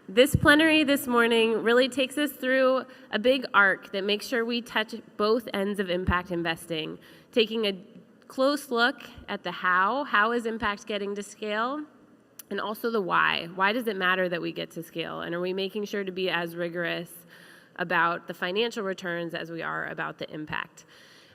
This plenary this morning really takes us through a big arc that makes sure we touch both ends of impact investing, taking a close look at the how is impact getting to scale, and also the why. Why does it matter that we get to scale? And are we making sure to be as rigorous about the financial returns as we are about the impact?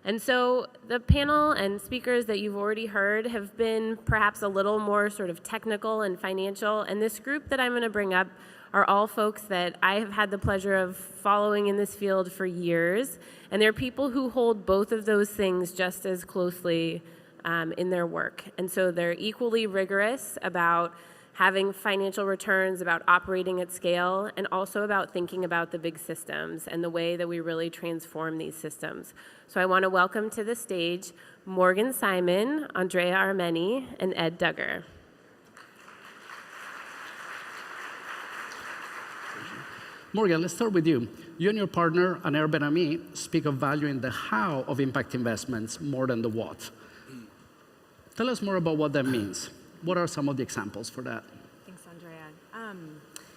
And so the panel and speakers that you've already heard have been perhaps a little more sort of technical and financial, and this group that I'm going to bring up are all folks that I have had the pleasure of following in this field for years, and they're people who hold both of those things just as closely in their work. And so they're equally rigorous about having financial returns, about operating at scale, and also about thinking about the big systems and the way that we really transform these systems. So I want to welcome to the stage Morgan Simon, Andrea Armeni, and Ed Duggar. Morgan, let's start with you. You and your partner, Aner Ben-Ami, speak of valuing the how of impact investments more than the what. Tell us more about what that means. What are some of the examples for that? Thanks, Andrea.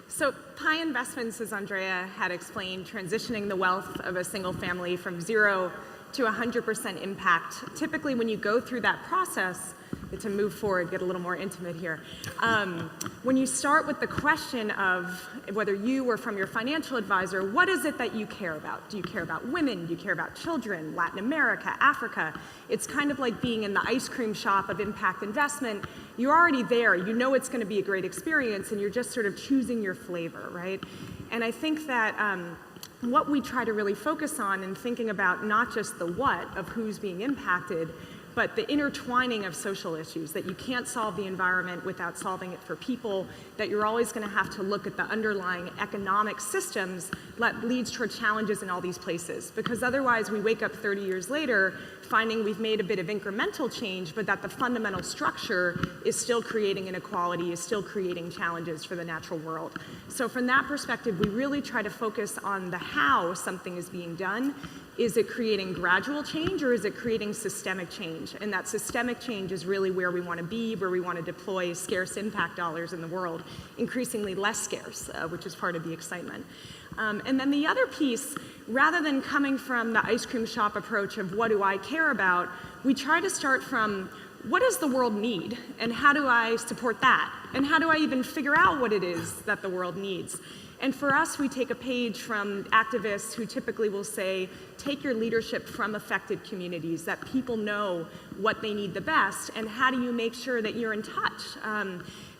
So PI Investments, as Andrea had explained, transitioning the wealth of a single family from 0 to 100% impact. Typically, when you go through that process, to move forward, get a little more intimate here. When you start with the question of whether you or from your financial advisor, what is it that you care about? Do you care about women? Do you care about children, Latin America, Africa? It's kind of like being in the ice cream shop of impact investment. You're already there. You know it's going to be a great experience, and you're just sort of choosing your flavor, right? And I think that what we try to really focus on in thinking about not just the what of who's being impacted, but the intertwining of social issues, that you can't solve the environment without solving it for people, that you're always going to have to look at the underlying economic systems that leads toward challenges in all these places. Because otherwise we wake up 30 years later finding we've made a bit of incremental change, but that the fundamental structure is still creating inequality, is still creating challenges for the natural world. So from that perspective, we really try to focus on the how something is being done. Is it creating gradual change, or is it creating systemic change? And that systemic change is really where we want to be, where we want to deploy scarce impact dollars in the world, increasingly less scarce, which is part of the excitement. And then the other piece, rather than coming from the ice cream shop approach of what do I care about, we try to start from what does the world need, and how do I support that? And how do I even figure out what it is that the world needs? And for us, we take a page from activists who typically will say, take your leadership from affected communities, that people know what they need the best, and how do you make sure that you're in touch?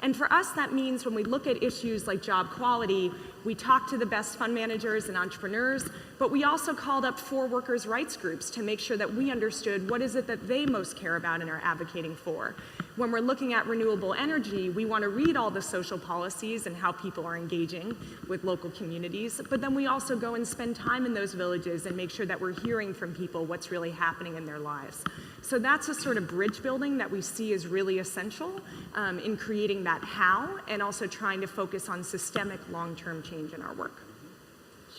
And for us, that means when we look at issues like job quality, we talk to the best fund managers and entrepreneurs, but we also called up 4 workers' rights groups to make sure that we understood what is it that they most care about and are advocating for. When we're looking at renewable energy, we want to read all the social policies and how people are engaging with local communities, but then we also go and spend time in those villages and make sure that we're hearing from people what's really happening in their lives. So that's a sort of bridge building that we see is really essential in creating that how, and also trying to focus on systemic long-term change in our work.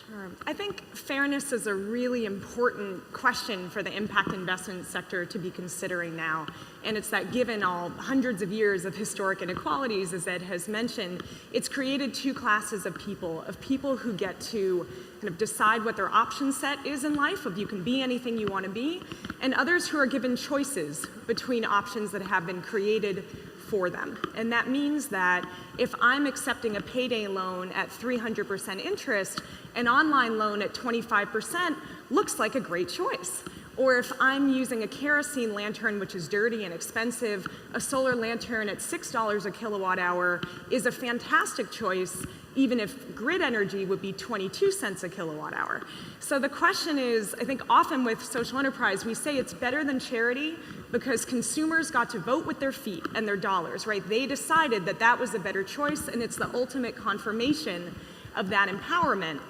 Sure. I think fairness is a really important question for the impact investment sector to be considering now. And it's that given all hundreds of years of historic inequalities, as Ed has mentioned, it's created 2 classes of people who get to kind of decide what their option set is in life, of you can be anything you want to be, and others who are given choices between options that have been created for them. And that means that if I'm accepting a payday loan at 300% interest, an online loan at 25% looks like a great choice. Or if I'm using a kerosene lantern, which is dirty and expensive, a solar lantern at $6 a kilowatt hour is a fantastic choice, even if grid energy would be 22 cents a kilowatt hour. So the question is, I think often with social enterprise, we say it's better than charity because consumers got to vote with their feet and their dollars, right? They decided that that was a better choice, and it's the ultimate confirmation of that empowerment,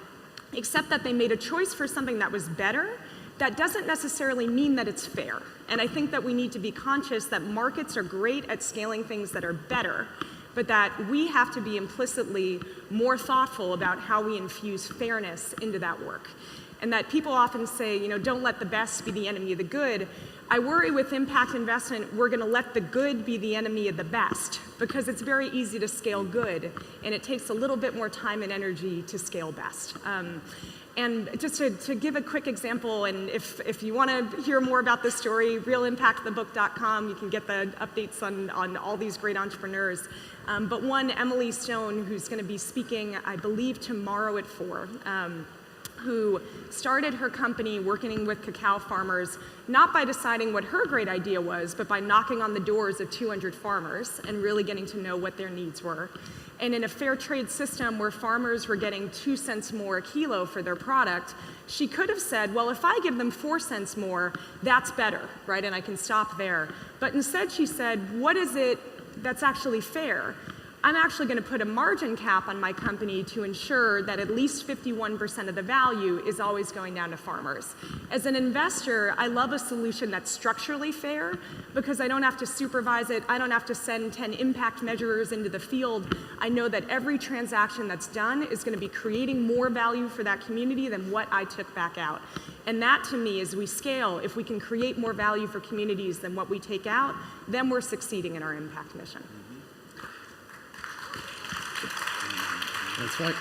except that they made a choice for something that was better. That doesn't necessarily mean that it's fair. And I think that we need to be conscious that markets are great at scaling things that are better, but that we have to be implicitly more thoughtful about how we infuse fairness into that work. And that people often say, don't let the best be the enemy of the good. I worry with impact investment, we're going to let the good be the enemy of the best, because it's very easy to scale good, and it takes a little bit more time and energy to scale best. And just to give a quick example, and if you want to hear more about this story, realimpactthebook.com, you can get the updates on all these great entrepreneurs. But one, Emily Stone, who's going to be speaking, I believe, tomorrow at 4, who started her company working with cacao farmers, not by deciding what her great idea was, but by knocking on the doors of 200 farmers and really getting to know what their needs were. And in a fair trade system where farmers were getting 2 cents more a kilo for their product, she could have said, well, if I give them 4 cents more, that's better, right? And I can stop there. But instead she said, what is it that's actually fair? I'm actually going to put a margin cap on my company to ensure that at least 51% of the value is always going down to farmers. As an investor, I love a solution that's structurally fair because I don't have to supervise it. I don't have to send 10 impact measurers into the field. I know that every transaction that's done is going to be creating more value for that community than what I took back out. And that, to me, as we scale, if we can create more value for communities than what we take out, then we're succeeding in our impact mission. That's right.